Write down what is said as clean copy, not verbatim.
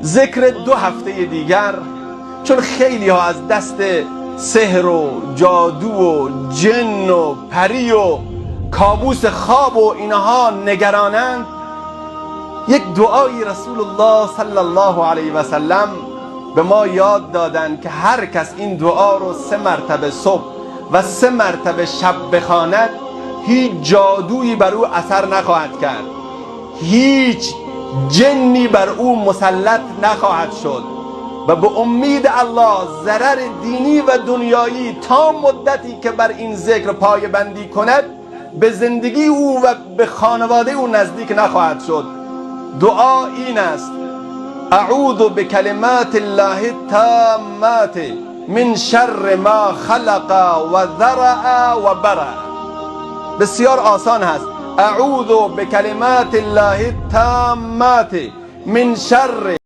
ذکر 2 هفته دیگر، چون خیلی ها از دست سحر و جادو و جن و پری و کابوس خواب و اینها نگرانند، یک دعایی رسول الله صلی الله علیه و سلم به ما یاد دادن که هر کس این دعا رو 3 مرتبه صبح و 3 مرتبه شب بخواند، هیچ جادویی بر او اثر نخواهد کرد، هیچ جنی بر او مسلط نخواهد شد و به امید الله ضرر دینی و دنیایی تا مدتی که بر این ذکر پایه بندی کند به زندگی او و به خانواده او نزدیک نخواهد شد. دعا این است: اعوذ بکلمات الله التامات من شر ما خلق و ذرع و برع. بسیار آسان هست. اعوذ بکلمات الله التامات من شر